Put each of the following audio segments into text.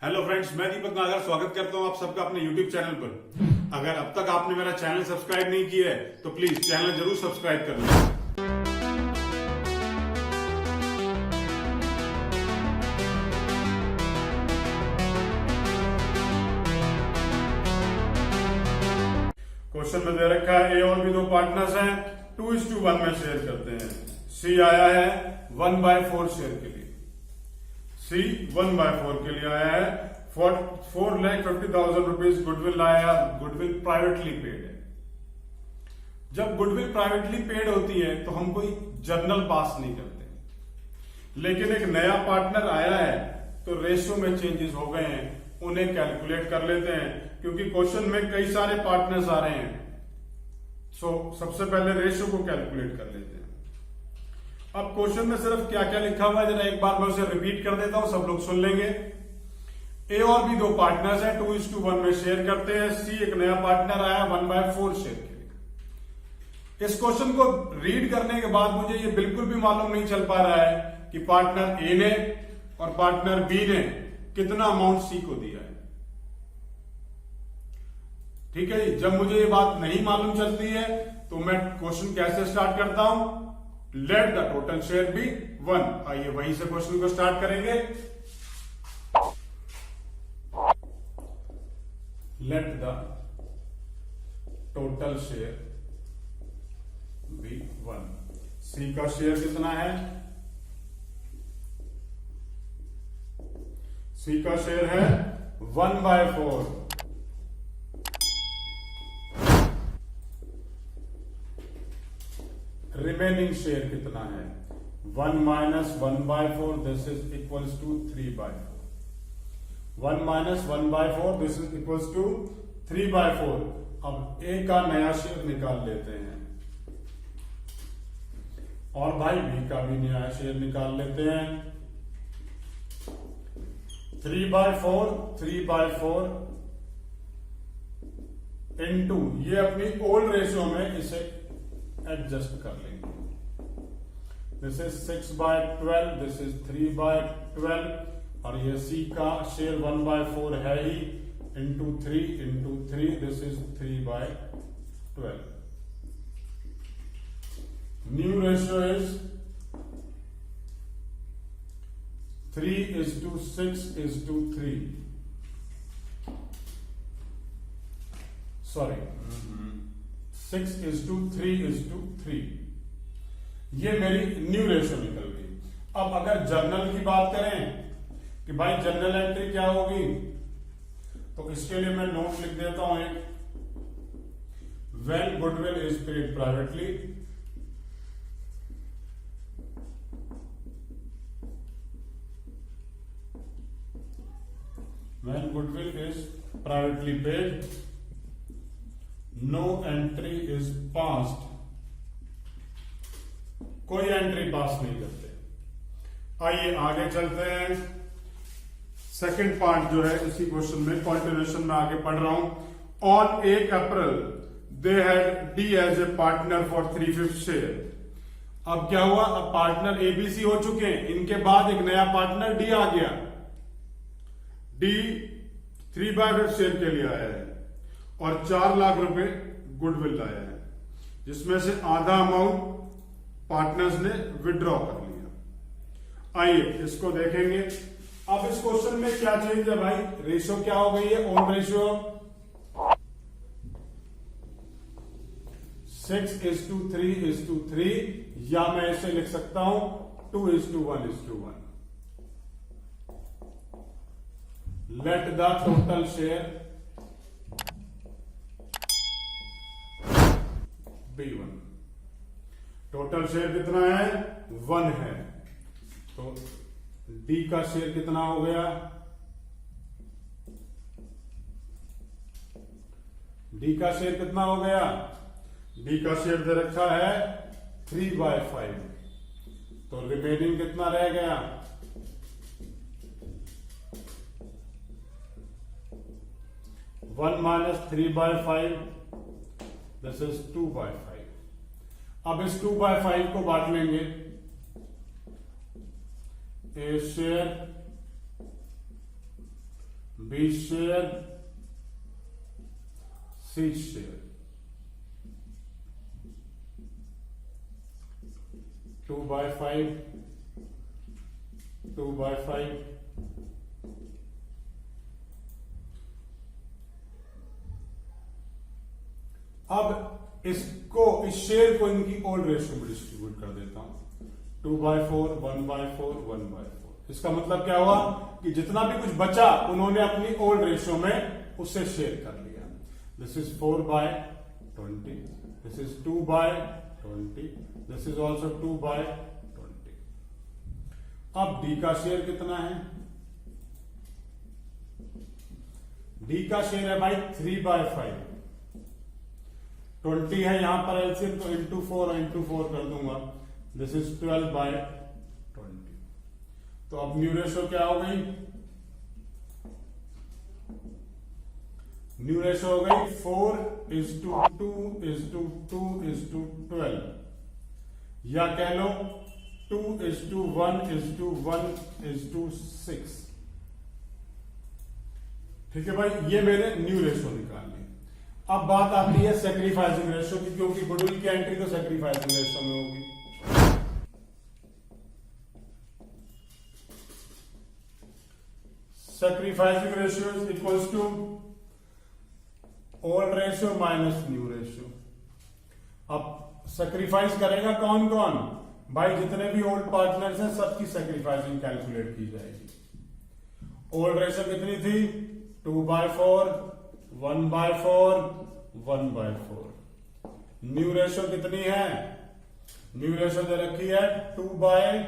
Hello friends, मैं दीपक नागर स्वागत करता हूं आप सबका अपने यूट्यूब चैनल पर। अगर अब तक आपने मेरा चैनल सब्सक्राइब नहीं किया है तो प्लीज चैनल जरूर सब्सक्राइब कर लें। क्वेश्चन में दे रखा है ए और बी दो पार्टनर्स हैं, 2:1 में शेयर करते हैं। सी आया है 1/4 शेयर के लिए। सी 1/4 के लिए आया है। 4,50,000 रुपीज गुडविल आया। गुडविल प्राइवेटली पेड है। जब गुडविल प्राइवेटली पेड होती है तो हम कोई जर्नल पास नहीं करते, लेकिन एक नया पार्टनर आया है तो रेशियो में चेंजेस हो गए हैं, उन्हें कैलकुलेट कर लेते हैं क्योंकि क्वेश्चन में कई सारे पार्टनर्स आ रहे हैं। सबसे पहले रेशियो को कैलकुलेट कर लेते हैं। अब क्वेश्चन में सिर्फ क्या क्या लिखा हुआ है जरा एक बार मैं उसे रिपीट कर देता हूं, सब लोग सुन लेंगे। ए और बी दो पार्टनर्स हैं, 2:1 में शेयर करते हैं। सी एक नया पार्टनर आया 1/4 शेयर के लिए। इस क्वेश्चन को रीड करने के बाद मुझे ये बिल्कुल भी मालूम नहीं चल पा रहा है कि पार्टनर ए ने और पार्टनर बी ने कितना अमाउंट सी को दिया है। ठीक है जी, जब मुझे ये बात नहीं मालूम चलती है तो मैं क्वेश्चन कैसे स्टार्ट करता हूं? Let the total share be 1। आइए वहीं से क्वेश्चन को स्टार्ट करेंगे। Let the total share be 1। C का शेयर कितना है? सी का शेयर है 1/4। रिमेनिंग शेयर कितना है? 1 - 1/4, this is equals to 3/4। 1 - 1/4, this is equals to 3/4। अब ए का नया शेयर निकाल लेते हैं और भाई बी का भी नया शेयर निकाल लेते हैं। 3/4 इनटू ये अपनी ओल्ड रेशियो में इसे एडजस्ट कर लेंगे। दिस इज 6/12, दिस इज 3/12 और ये सी का शेयर 1/4 है ही, into 3, this is 3/12। New ratio is 3:6:3। Sorry 6:3:3। ये मेरी न्यू रेशियो निकल गई। अब अगर जर्नल की बात करें कि भाई जर्नल एंट्री क्या होगी, तो इसके लिए मैं नोट लिख देता हूं एक। When goodwill is paid privately, when goodwill is privately paid, no entry is passed. कोई एंट्री पास नहीं करते। आइए आगे चलते हैं। सेकंड पार्ट जो है इसी क्वेश्चन में कंटिन्यूएशन में आगे पढ़ रहा हूं। On 1 April they had D as a partner for 3/5 share. अब क्या हुआ? अब पार्टनर एबीसी हो चुके हैं, इनके बाद एक नया पार्टनर डी आ गया। डी 3/5 शेयर के लिए आया है और 4 लाख रुपए गुडविल लाया है, जिसमें से आधा अमाउंट पार्टनर्स ने विड्रॉ कर लिया। आइए इसको देखेंगे। अब इस क्वेश्चन में क्या चेंज है भाई? रेशियो क्या हो गई है? ओन रेशियो 6:3:3, या मैं इसे लिख सकता हूं 2:1:1। Late the total share B1। Total share कितना है? 1 है। तो डी का शेयर कितना हो गया? डी का शेयर कितना हो गया? डी का शेयर दे रखा है 3/5। तो रिमेनिंग कितना रह गया? 1 - 3/5, दिस इज 2/5। अब इस 2/5 को बांट लेंगे। ए share B share, C share, 2/5, 2/5, अब इस शेयर को इनकी ओल्ड रेशियो में डिस्ट्रीब्यूट कर देता हूं, 2/4, 1/4, 1/4। इसका मतलब क्या हुआ कि जितना भी कुछ बचा उन्होंने अपनी ओल्ड रेशियो में उससे शेयर कर लिया। This is 4/20, this is 2/20, this is also 2/20। अब डी का शेयर कितना है? डी का शेयर है भाई 3/5, 20 है यहां पर एलसीएम, तो इंटू 4 कर दूंगा, दिस इज 12/20। तो अब न्यू रेशियो क्या हो गई? न्यू रेशियो हो गई 4:2:2:12, या कह लो 2:1:1:6। ठीक है भाई, ये मेरे न्यू रेशियो निकाल लिए। अब बात आती है सैक्रिफाइसिंग रेशियो की, क्योंकि गुडविल की एंट्री तो सैक्रिफाइसिंग रेशियो में होगी। Sacrificing ratio is equals to old ratio minus new ratio. अब सैक्रिफाइस करेगा कौन कौन? भाई जितने भी ओल्ड पार्टनर्स हैं सबकी सैक्रिफाइसिंग कैलकुलेट की जाएगी। ओल्ड रेशियो कितनी थी? 2/4, 1/4, 1/4। न्यू रेशियो कितनी है? न्यू रेशियो दे रखी है 2/10,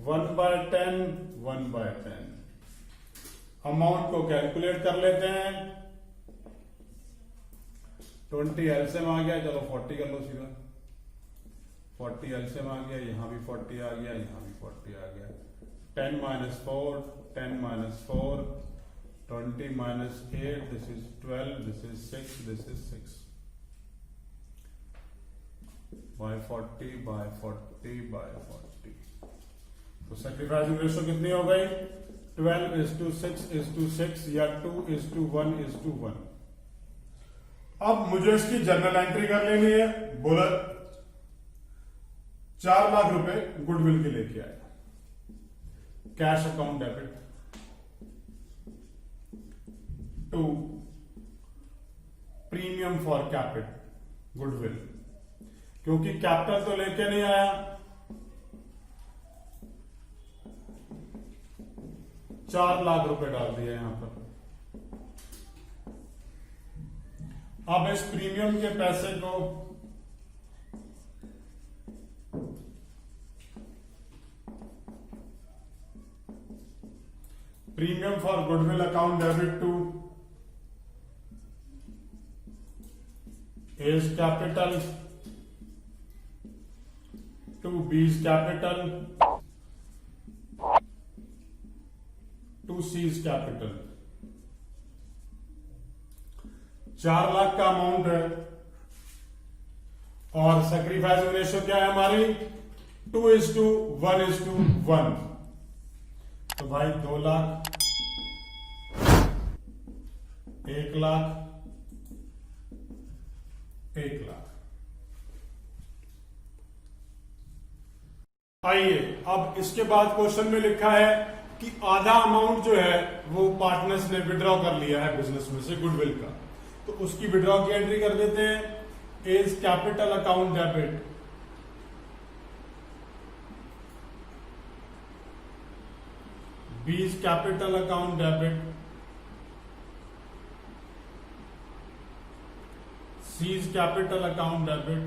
1/10, 1/10। अमाउंट को कैलकुलेट कर लेते हैं। 20 एलसीएम आ गया, चलो 40 कर लो सीधा। 40 एलसीएम आ गया, यहां भी 40 आ गया, यहां भी 40 आ गया। 10 - 4, 10 - 4, 20 - 8, this is 12, this is 6, this is 6 by 40/40/40। तो सैक्रिफाइसिंग रेशियो कितनी हो गई? 12:6:6 या 2:1:1। अब मुझे इसकी जर्नल एंट्री कर लेनी है। बोला 4 लाख रुपए गुडविल के लेके आया, cash account debit to premium for capital goodwill, क्योंकि कैपिटल तो लेके नहीं आया, 4 लाख रुपए डाल दिए यहां पर। अब इस प्रीमियम के पैसे को premium for goodwill account debit to A's capital to B's capital to C's capital। 4 lakh का अमाउंट है और सैक्रिफाइसिंग रेशियो क्या है हमारी? 2:1:1। तो भाई 2 लाख, 1 लाख, 1 लाख। आइए अब इसके बाद क्वेश्चन में लिखा है कि आधा अमाउंट जो है वो पार्टनर्स ने विड्रॉ कर लिया है बिजनेस में से गुडविल का, तो उसकी विड्रॉ की एंट्री कर देते हैं। A's capital account debit B's capital account debit C's capital account debit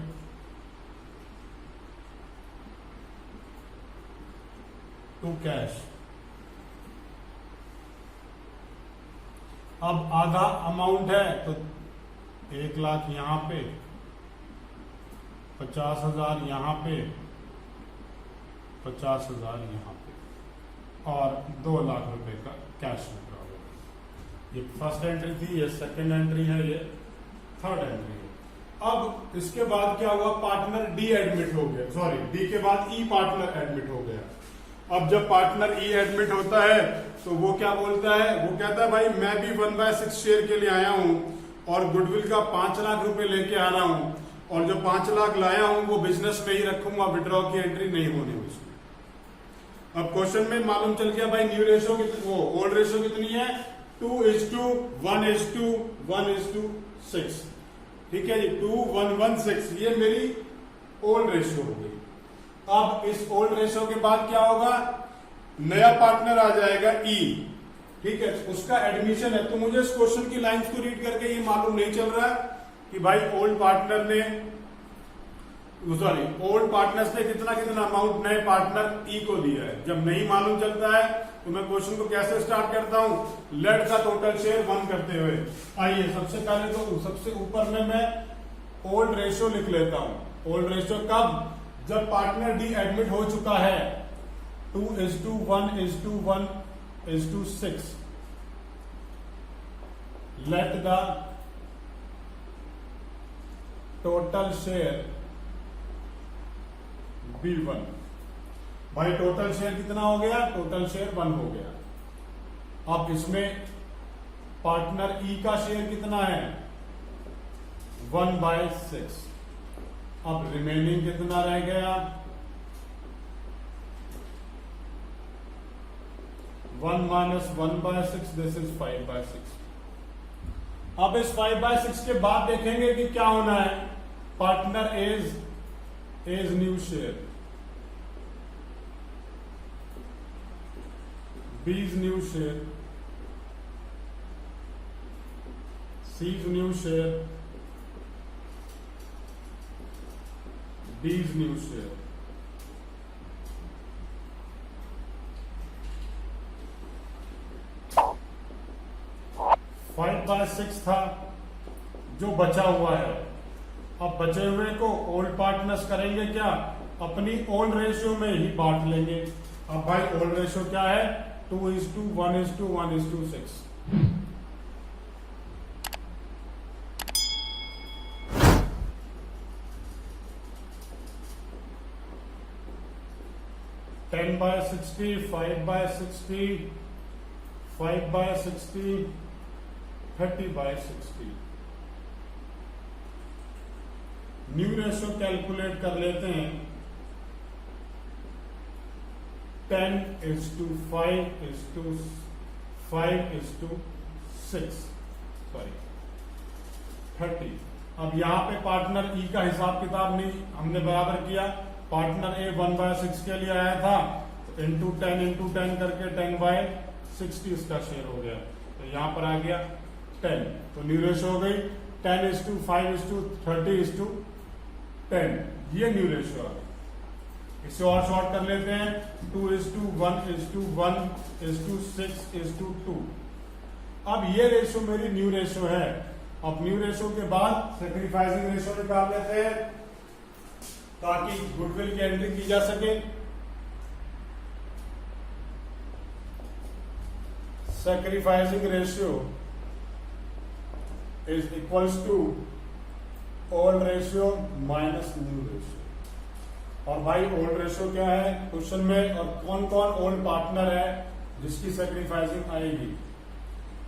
to cash. अब आधा अमाउंट है तो 1 लाख यहां पे, 50,000 यहां पे, 50,000 यहां पे, और 2 लाख रुपए का कैश विड्रॉ होगा। ये फर्स्ट एंट्री थी, ये सेकंड एंट्री है, ये थर्ड एंट्री है। अब इसके बाद क्या हुआ? पार्टनर डी एडमिट हो गया, सॉरी डी के बाद ई पार्टनर एडमिट हो गया। अब जब पार्टनर ई एडमिट होता है तो वो क्या बोलता है, वो कहता है भाई मैं भी 1/6 शेयर के लिए आया हूं और गुडविल का 5 लाख रुपए लेके आ रहा हूं, और जो 5 लाख लाया हूं वो बिजनेस में ही रखूंगा, विड्रॉ की एंट्री नहीं होनी उसमें। अब क्वेश्चन में मालूम चल गया भाई न्यू रेशो वो ओल्ड रेशो कितनी है, 2:1:1:6। ठीक है जी, 2:1:6 ये मेरी ओल्ड रेशो हो गई। अब इस ओल्ड रेशो के बाद क्या होगा, नया पार्टनर आ जाएगा ई। ठीक है, उसका एडमिशन है। तो मुझे इस क्वेश्चन की लाइंस को रीड करके ये मालूम नहीं चल रहा कि भाई ओल्ड पार्टनर ने ओल्ड पार्टनर्स ने कितना कितना अमाउंट नए पार्टनर ई को दिया है। जब नहीं मालूम चलता है तो मैं क्वेश्चन को कैसे स्टार्ट करता हूं, लेट का टोटल शेयर 1 करते हुए। आइए सबसे पहले तो सबसे ऊपर में मैं ओल्ड रेशो लिख लेता हूं। ओल्ड रेशो कब, जब पार्टनर डी एडमिट हो चुका है, 2:1:1:6। Let the total share be 1। भाई टोटल शेयर कितना हो गया, टोटल शेयर 1 हो गया। अब इसमें पार्टनर ई का शेयर कितना है, 1/6। अब रिमेनिंग कितना रह गया, 1 - 1/6, दिस इज 5/6। अब इस 5/6 के बाद देखेंगे कि क्या होना है। Partner A's new share, B's new share, C's new share, D's new share. Five by 6 था जो बचा हुआ है। अब बचे हुए को ओल्ड पार्टनर्स करेंगे क्या, अपनी ओल्ड रेशियो में ही बांट लेंगे। अब भाई ओल्ड रेशियो क्या है, 2:1:1:6। 10/60, 5/60, 5/60, 30/60। न्यू रेशो कैलकुलेट कर लेते हैं। 10:5:6 सॉरी 30। अब यहां पे पार्टनर ई का हिसाब किताब नहीं हमने बराबर किया। पार्टनर ए 1/6 के लिए आया था, तो इंटू 10 करके 10/60 इसका शेयर हो गया। तो यहां पर आ गया 10। तो न्यू रेशो हो गई 10:5:30:10। ये न्यू रेशो आ गई। इसे और शॉर्ट कर लेते हैं, 2:1:1:6:2। अब ये रेशो मेरी न्यू रेशो है। अब न्यू रेशो के बाद सैक्रिफाइसिंग रेशो निकाल लेते हैं ताकि गुडविल की एंट्री की जा सके। Sacrificing ratio is equals to old ratio minus new ratio. और भाई ओल्ड रेशियो क्या है क्वेश्चन में, और कौन कौन ओल्ड पार्टनर है जिसकी सैक्रिफाइसिंग आएगी,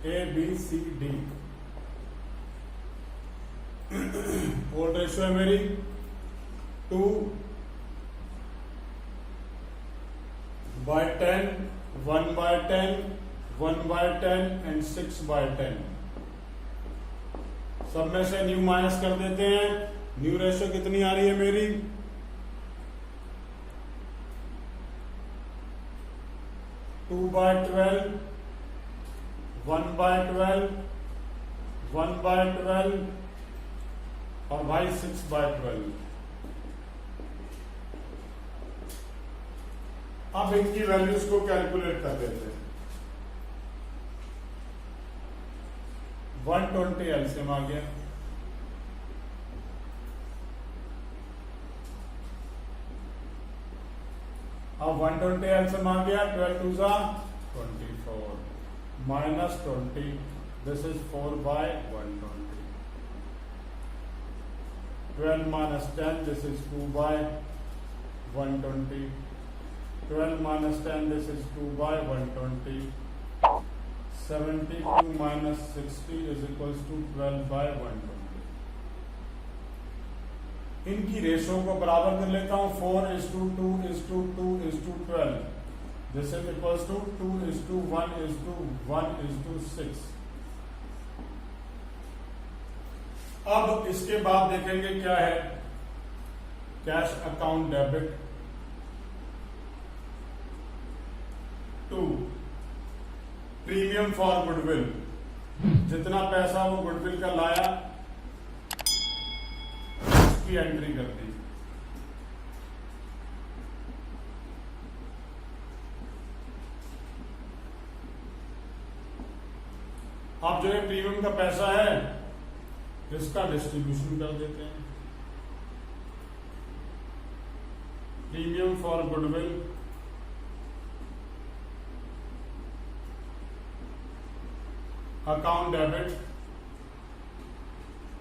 A B C D. Old ratio है मेरी 2/10, 1/10, 1/10 एंड 6/10। सब में से न्यू माइनस कर देते हैं। न्यू रेशियो कितनी आ रही है मेरी, 2/12, 1/12, 1/12 और भाई 6/12। अब इनकी वैल्यूज को कैलकुलेट कर देते हैं। 120 एलसीएम आ गया। अब 120 एलसीएम आ गया, 12 2 24 minus 20, this is 4/120। 12 - 10, this is 2/120। 12 minus 10, this is 2 by 120. 72 minus 60 is equals to 12 by 120. इनकी रेशो को बराबर कर लेता हूं. 4:2:2:12. This is equals to 2:1:1:6. अब इसके बाद देखेंगे क्या है. Cash account debit to premium for goodwill. जितना पैसा वो गुडविल का लाया उसकी एंट्री कर दी. अब जो ये प्रीमियम का पैसा है इसका डिस्ट्रीब्यूशन कर देते हैं. Premium for goodwill account debit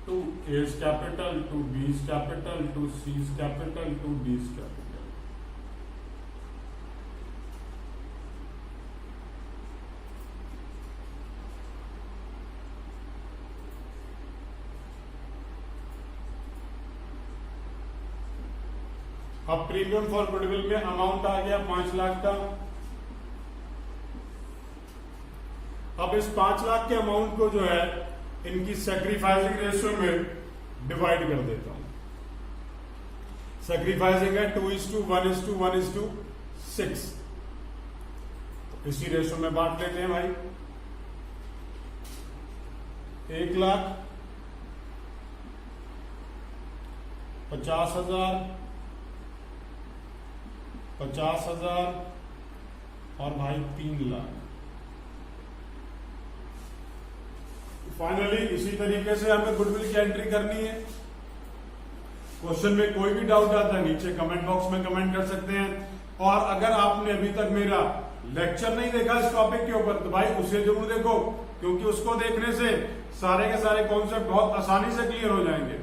to A's capital to B's capital to C's capital to D's capital. अब प्रीमियम फॉर गुडविल में अमाउंट आ गया 5 लाख का. अब इस 5 लाख के अमाउंट को जो है इनकी सैक्रिफाइसिंग रेशियो में डिवाइड कर देता हूं. सैक्रिफाइसिंग है 2:1:1:6. तो इसी रेशियो में बांट लेते हैं भाई. 1,50,000 50,000 और भाई 3 लाख. फाइनली इसी तरीके से हमें गुडविल की एंट्री करनी है. क्वेश्चन में कोई भी डाउट आता है नीचे कमेंट बॉक्स में कमेंट कर सकते हैं. और अगर आपने अभी तक मेरा लेक्चर नहीं देखा इस टॉपिक के ऊपर तो भाई उसे जरूर देखो, क्योंकि उसको देखने से सारे के सारे कॉन्सेप्ट बहुत आसानी से क्लियर हो जाएंगे.